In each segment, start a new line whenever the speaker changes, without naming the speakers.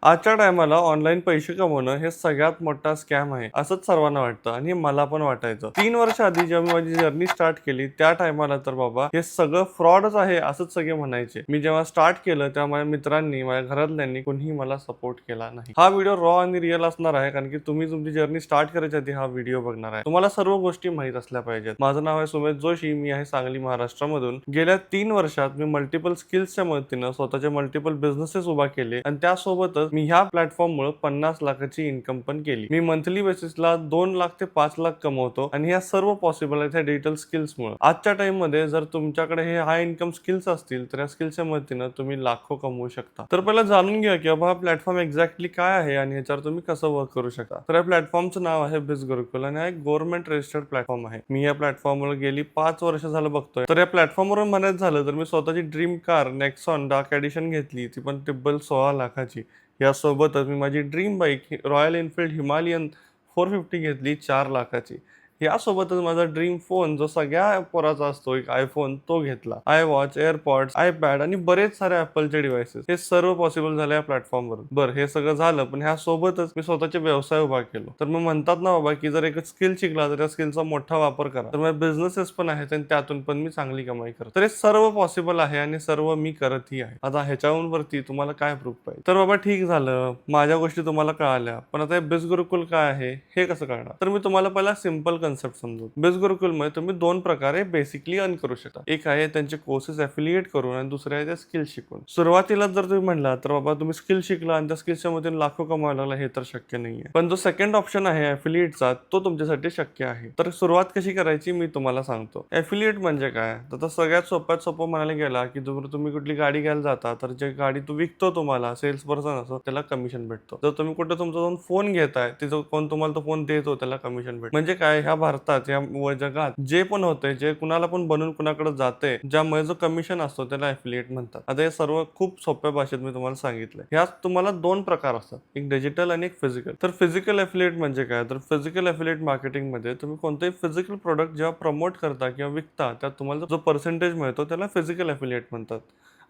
आजच्या टायमाला ऑनलाईन पैसे कमवणं हे सगळ्यात मोठा स्कॅम आहे असंच सर्वांना वाटतं आणि मला पण वाटायचं. 3 वर्ष आधी जेव्हा मी माझी जर्नी स्टार्ट केली त्या टायमाला तर बाबा हे सगळं फ्रॉडच आहे असंच सगळे म्हणायचे. मी जेव्हा स्टार्ट केलं तेव्हा माझ्या मित्रांनी, माझ्या घरातल्यांनी कोणीही मला सपोर्ट केला नाही. हा व्हिडिओ रॉ आणि रिअल असणार आहे कारण की तुम्ही तुमची जर्नी स्टार्ट करायच्या आधी हा व्हिडिओ बघणार आहे. तुम्हाला सर्व गोष्टी माहीत असल्या पाहिजेत. माझं नाव आहे सुमेध जोशी, मी आहे सांगली, महाराष्ट्रामधून. गेल्या 3 वर्षात मी मल्टिपल स्किल्सच्या मदतीनं स्वतःचे मल्टिपल बिझनेसेस उभा केले आणि त्यासोबतच मी ह्या प्लॅटफॉर्ममुळे 50 लाखाची इन्कम पण केली. मी मंथली बेसिसला 2 लाख ते 5 लाख कमवतो आणि ह्या सर्व पॉसिबल आहे डिजिटल स्किल्समुळे. आजच्या टाइम मध्ये जर तुमच्याकडे हे हाय इन्कम स्किल्स असतील तर या स्किल्सच्या मदतीनं तुम्ही लाखो कमवू शकता. तर पहिला जाणून घ्या की बाबा हा प्लॅटफॉर्म एक्झॅक्टली काय आहे आणि ह्याच्यावर तुम्ही कसं वर्क करू शकता. तर या प्लॅटफॉर्मचं नाव आहे बिझ गुरुकुल आणि हा एक गव्हर्नमेंट रजिस्टर्ड प्लॅटफॉर्म आहे. मी या प्लॅटफॉर्मवर गेली 5 वर्ष झालं बघतोय. तर या प्लॅटफॉर्मवर म्हणायचं झालं तर मी स्वतःची dream car Nexon dark edition घेतली, ती पण टिब्बल 16 लाखाची. यासोबतच मी माझी dream bike royal Enfield Himalayan 450 घेतली 4 लाखाची. यासोबतच माझा ड्रीम फोन जो सगळ्या पोराचा असतो एक आयफोन तो घेतला. आय वॉच, एअरपॉड्स, आयपॅड आणि बरेच सारे ॲपलचे डिव्हाइसेस हे सर्व पॉसिबल झाले या प्लॅटफॉर्मवर. बरं, हे सगळं झालं पण ह्यासोबतच मी स्वतःचे व्यवसाय उभा केलो. तर मग म्हणतात ना बाबा की जर एक स्किल शिकला तर त्या स्किलचा मोठा वापर करा. तर माझे बिझनेसेस पण आहेत आणि त्यातून पण मी चांगली कमाई करतो. तर हे सर्व पॉसिबल आहे आणि सर्व मी करतही आहे. आता ह्याच्याहून वरती तुम्हाला काय प्रूफ पाहिजे. तर बाबा ठीक झालं, माझ्या गोष्टी तुम्हाला कळाल्या, पण आता हे बिझ गुरुकुल काय आहे हे कसं कळणार. तर मी तुम्हाला पहिला सिंपल कन्सेप्ट समजू. बिझ गुरुकुल मध्ये तुम्ही 2 प्रकारे बेसिकली अर्न करू शकता. एक आहे त्यांचे कोर्सेस एफिलिएट करून आणि दुसरे आहे ते स्किल शिकून. सुरुवातीला जर तुम्ही म्हणला तर बाबा तुम्ही स्किल शिकला आणि त्या स्किल्सच्या मध्ये लाखो कमावायला लागला, हे तर शक्य नाहीये. पण जो सेकंड ऑप्शन आहे एफिलिएटचा तो तुमच्यासाठी शक्य आहे. तर सुरुवात कशी करायची मी तुम्हाला सांगतो. एफिलिएट म्हणजे काय, तर सगळ्यात सोप्यात सोपं म्हणायला गेला की तुम्ही कुठली गाडी घ्यायला जाता तर जे गाडी तू विकतो तुम्हाला सेल्स पर्सन असतो त्याला कमिशन भेटतो. जर तुम्ही कुठे तुमचा जाऊन फोन घेताय तिथं कोण तुम्हाला तो फोन देतो त्याला कमिशन भेटतो. म्हणजे काय, ह्या भारतात या जगात जे पण होते, जे कुणाला पण बनून कुणाकडे जाते, ज्यामुळे जो कमिशन असतो त्याला एफिलिएट म्हणतात. आता हे सर्व खूप सोप्या भाषेत मी तुम्हाला सांगितलंय. ह्यात तुम्हाला 2 प्रकार असतात, एक डिजिटल आणि एक फिजिकल. तर फिजिकल एफिलिएट म्हणजे काय, तर फिजिकल एफिलिएट मार्केटिंग मध्ये तुम्ही कोणतेही फिजिकल प्रोडक्ट जेव्हा प्रमोट करता किंवा विकता त्यात तुम्हाला जो पर्सेंटेज मिळतो त्याला फिजिकल एफिलिएट म्हणतात.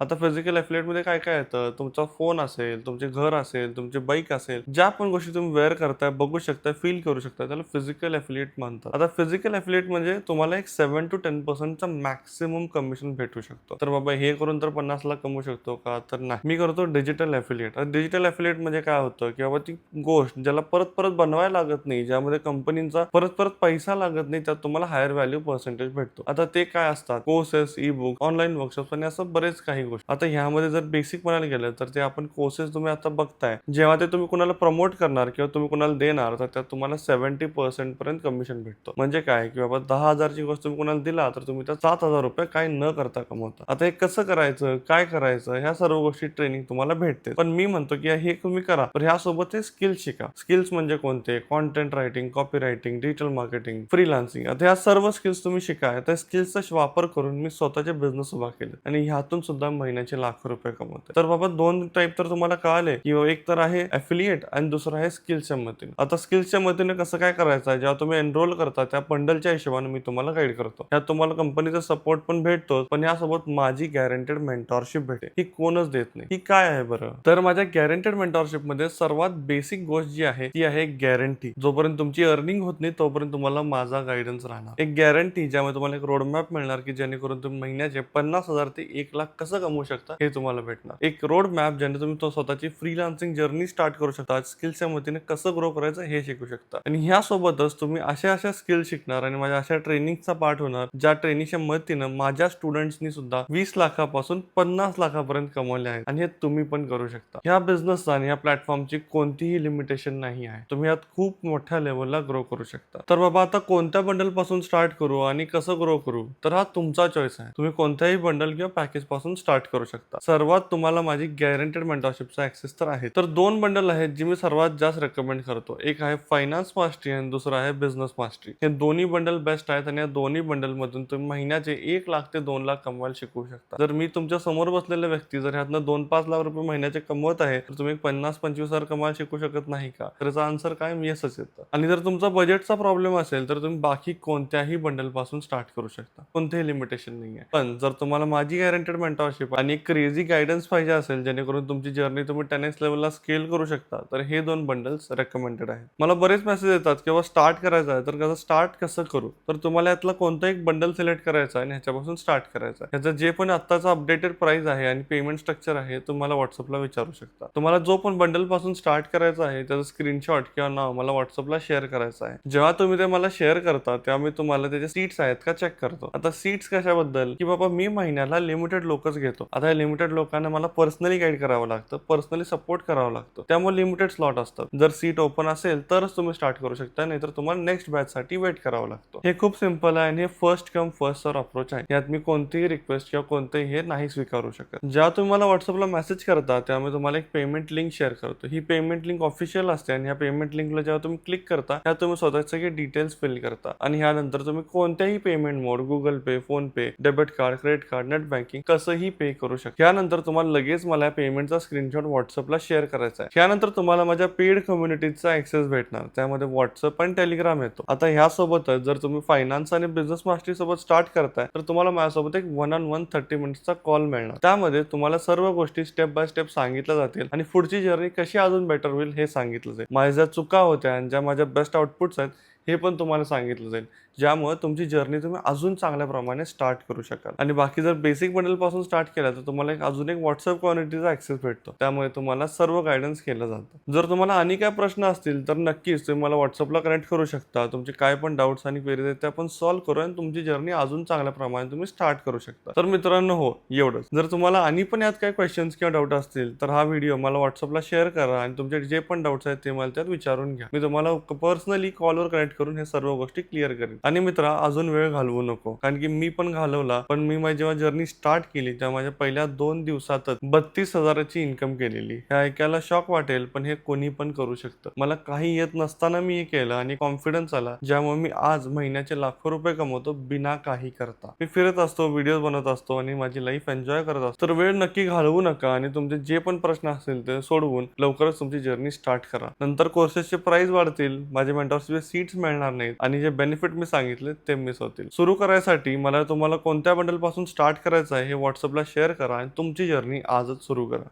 आता फिजिकल एफिलिएटमध्ये काय काय येतं, तुमचा फोन असेल, तुमचे घर असेल, तुमची बाईक असेल, ज्या पण गोष्टी तुम्ही वेअर करताय, बघू शकता, फील करू शकता, त्याला फिजिकल एफिलिएट म्हणतात. आता फिजिकल एफिलिएट म्हणजे तुम्हाला एक 7 to 10% मॅक्सिमम कमिशन भेटू शकतो. तर बाबा हे करून तर 50 लाख कमवू शकतो का, तर नाही. मी करतो डिजिटल एफिलिएट. डिजिटल एफिलिएट म्हणजे काय होतं की बाबा ती गोष्ट ज्याला परत परत बनवायला लागत नाही, ज्यामध्ये कंपनीचा परत परत पैसा लागत नाही, त्यात तुम्हाला हायर व्हॅल्यू पर्सेंटेज भेटतो. आता ते काय असतात, courses, E book, online workshop आणि असं बरेच काही. आता ह्यामध्ये जर बेसिक म्हणायला गेलं तर ते आपण कोर्सेस तुम्ही आता बघताय, जेव्हा ते तुम्ही कुणाला प्रमोट करणार किंवा तुम्ही कुणाला देणार तर त्यात तुम्हाला 70% पर्यंत कमिशन भेटतो. म्हणजे काय की बाबा 10,000ची गोष्ट तुम्ही कुणाला दिला तर तुम्ही त्या 7,000 रुपये काय न करता कमवता. आता हे कसं करायचं, काय करायचं, ह्या सर्व गोष्टी ट्रेनिंग तुम्हाला भेटते. पण मी म्हणतो की हे तुम्ही करा, पण ह्यासोबत हे स्किल्स शिका. स्किल्स म्हणजे कोणते, content writing, copy writing, digital marketing, freelancing. आता ह्या सर्व स्किल्स तुम्ही शिका. त्या स्किल्सचा वापर करून मी स्वतःचे बिझनेस उभा केले आणि ह्यातून सुद्धा महिन्याचे लाखो रुपये कमवते. तर बाबा 2 टाईप तर तुम्हाला कळाले की एक तर आहे एफिलिएट आणि दुसरं आहे स्किल्सच्या मदतीने. आता स्किल्सच्या मदतीने कसं काय करायचं आहे, जेव्हा तुम्ही एनरोल करता त्या बंडलच्या हिशोबाने मी तुम्हाला गाईड करतो. ह्यात तुम्हाला कंपनीचा सपोर्ट पण भेटतो, पण यासोबत माझी गॅरंटेड मेंटॉरशिप भेटेल. ही कोणच देत नाही. ही काय आहे बरं, तर माझ्या गॅरंटेड मेंटॉरशिप मध्ये सर्वात बेसिक गोष्ट जी आहे ती आहे गॅरंटी. जोपर्यंत तुमची अर्निंग होत नाही तोपर्यंत तुम्हाला माझा गायडन्स राहणार. एक गॅरंटी ज्यामध्ये तुम्हाला एक रोडमॅप मिळणार की जेणेकरून तुम्ही महिन्याचे 50,000 ते 1 लाख कसं कमवू शकता हे तुम्हाला भेटणार. एक रोड मॅप ज्याने तुम्ही तो स्वतःची फ्रीलान्सिंग जर्नी स्टार्ट करू शकता, स्किल्सच्या मदतीने कसं ग्रो करायचं हे शिकू शकता. आणि ह्यासोबतच तुम्ही अशा स्किल शिकणार आणि माझ्या अशा ट्रेनिंगचा पार्ट होणार, ज्या ट्रेनिंगच्या मदतीनं माझ्या स्टुडंट्सनी सुद्धा 20 लाखापासून 50 लाखापर्यंत कमवले आहेत आणि हे तुम्ही पण करू शकता. ह्या बिझनेसचा आणि ह्या प्लॅटफॉर्मची कोणतीही लिमिटेशन नाही आहे. तुम्ही यात खूप मोठ्या लेवलला ग्रो करू शकता. तर बाबा आता कोणत्या बंडल पासून स्टार्ट करू आणि कसं ग्रो करू, तर हा तुमचा चॉईस आहे. तुम्ही कोणत्याही बंडल किंवा पॅकेज पासून स्टार्ट करू शकता. सर्वात तुम्हाला माझी गॅरंटेड मेंटॉरशिपचा ऍक्सेस तर आहे. तर 2 बंडल आहेत जी मी सर्वात जास्त रेकमेंड करतो. एक आहे फायनान्स मास्टरी आणि दुसरं आहे बिझनेस मास्टरी. हे दोन्ही बंडल बेस्ट आहेत आणि या दोन्ही बंडल मधून तुम्ही महिन्याचे 1 लाख ते 2 लाख कमवायला शिकू शकता. जर मी तुमच्या समोर बसलेले व्यक्ती जर ह्यातनं 2-5 लाख रुपये महिन्याचे कमवत आहे तर तुम्ही 50-25,000 कमाल शिकू शकत नाही का, तर याचा आन्सर काय, मी येसच येतं. आणि जर तुमचा बजेटचा प्रॉब्लेम असेल तर तुम्ही बाकी कोणत्याही बंडल पासून स्टार्ट करू शकता. कोणतेही लिमिटेशन नाही आहे. पण जर तुम्हाला माझी गॅरंटेड मेंटॉरशिप मेंटरशिप आणि क्रेझी गायडन्स पाहिजे असेल जेणेकरून तुमची जर्नी तुम्ही 10x लेवलला स्केल करू शकता, तर हे 2 बंडल्स रेकमेंडेड आहेत. मला बरेच मेसेज येतात किंवा स्टार्ट करायचं आहे, तर कसं करू? तर तुम्हाला यातला कोणता एक बंडल सिलेक्ट करायचा आहे आणि ह्याच्यापासून स्टार्ट करायचं आहे. ह्याचं जे पण आत्ताचा अपडेटेड प्राइस आहे आणि पेमेंट स्ट्रक्चर आहे, तुम्हाला व्हॉट्सअपला विचारू शकता. तुम्हाला जो पण बंडल पासून स्टार्ट करायचा आहे त्याचा स्क्रीनशॉट किंवा नाव मला व्हॉट्सअपला शेअर करायचं आहे. जेव्हा तुम्ही ते मला शेअर करता तेव्हा मी तुम्हाला त्याचे सीट्स आहेत का चेक करतो. आता सीट्स कशाबद्दल, की बाबा मी महिन्याला लिमिटेड लोकच घेतो. आता या लिमिटेड लोकांना मला पर्सनली गाईड करावं लागतं, पर्सनली सपोर्ट करावं लागतं, त्यामुळे लिमिटेड स्लॉट असतात. जर सीट ओपन असेल तरच तुम्ही स्टार्ट करू शकता, नाहीतर तुम्हाला नेक्स्ट बॅच साठी वेट करावं लागतं. हे खूप सिंपल आहे आणि हे first come first serve approach आहे. यात मी कोणतीही रिक्वेस्ट किंवा कोणतेही हे नाही स्वीकारू शकत. जेव्हा तुम्ही मला व्हॉट्सअपला मेसेज करता तेव्हा मी तुम्हाला एक पेमेंट लिंक शेअर करतो. ही पेमेंट लिंक ऑफिशियल असते आणि या पेमेंट लिंकला जेव्हा तुम्ही क्लिक करता त्यात तुम्ही स्वतःचे सगळे डिटेल्स फिल करता आणि ह्यानंतर तुम्ही कोणत्याही payment mode, Google Pay, PhonePe, debit card, credit card, net banking कसंही पे करू शकता. यानंतर तुम्हाला लगेच मला पेमेंटचा स्क्रीनशॉट व्हॉट्सअपला शेअर करायचा आहे. यानंतर तुम्हाला माझ्या पेड कम्युनिटीचा ऍक्सेस भेटणार, त्यामध्ये व्हॉट्सअप आणि टेलिग्राम येतो. आता ह्यासोबतच जर तुम्ही फायनान्स आणि बिझनेस मास्टरी सोबत स्टार्ट करताय तर तुम्हाला माझ्यासोबत एक 1-on-1 30 मिनिट्सचा कॉल मिळणार. त्यामध्ये तुम्हाला सर्व गोष्टी स्टेप बाय स्टेप सांगितल्या जातील आणि पुढची जर्नी कशी अजून बेटर होईल हे सांगितलं जाईल. माझ्या ज्या चुका होत्या आणि ज्या माझ्या बेस्ट आउटपुट्स आहेत हे पण तुम्हाला सांगितलं जाईल, ज्यामुळे तुमची जर्नी तुम्ही अजून चांगल्या प्रमाणे स्टार्ट करू शकाल. आणि बाकी जर बेसिक बंडल पासून स्टार्ट केला तर तुम्हाला अजून एक व्हॉट्सअप कम्युनिटीचा ऍक्सेस भेटतो, त्यामुळे तुम्हाला सर्व गायडन्स केलं जातं. जर तुम्हाला आणि काय प्रश्न असतील तर नक्कीच तुम्ही मला व्हॉट्सअपला कनेक्ट करू शकता. तुमचे काय पण डाऊट्स आणि क्वेरीज आहेत ते आपण सॉल्व्ह करू आणि तुमची जर्नी अजून चांगल्या प्रमाणे तुम्ही स्टार्ट करू शकता. तर मित्रांनो, हो एवढंच. जर तुम्हाला आणि पण यात काय क्वेश्चन्स किंवा डाऊट असतील तर हा व्हिडिओ मला व्हॉट्सअपला शेअर करा आणि तुमचे जे पण डाऊट्स आहेत ते मला त्यात विचारून घ्या. मी तुम्हाला पर्सनली कॉलवर कनेक्ट करून हे सर्व गोष्टी क्लिअर करेन. आणि मित्रा, अजून वेळ घालवू नको, कारण की मी पण घालवला, पण मी माझी जेव्हा जर्नी स्टार्ट केली तेव्हा माझ्या पहिल्या 2 दिवसातच 32,000ची इन्कम केलेली. हे ऐकायला शॉक वाटेल, पण हे कोणी पण करू शकतं. मला काही येत नसताना मी हे केलं आणि कॉन्फिडन्स आला, ज्यामुळे मी आज महिन्याचे लाखो रुपये कमवतो बिना काही करता. मी फिरत असतो, व्हिडिओ बनवत असतो आणि माझी लाईफ एन्जॉय करत असतो. तर वेळ नक्की घालवू नका आणि तुमचे जे पण प्रश्न असतील ते सोडवून लवकरच तुमची जर्नी स्टार्ट करा. नंतर कोर्सेसचे प्राइस वाढतील, माझे मेंटरशिपचे सीट्स मिळणार नाहीत आणि जे बेनिफिट मी सांगितले ते मिस होतील. सुरू करायसाठी मला तुम्हाला कोणत्या बंडल पासून स्टार्ट करायचं आहे हे व्हॉट्सअपला शेअर करा आणि तुमची जर्नी आजच सुरू करा.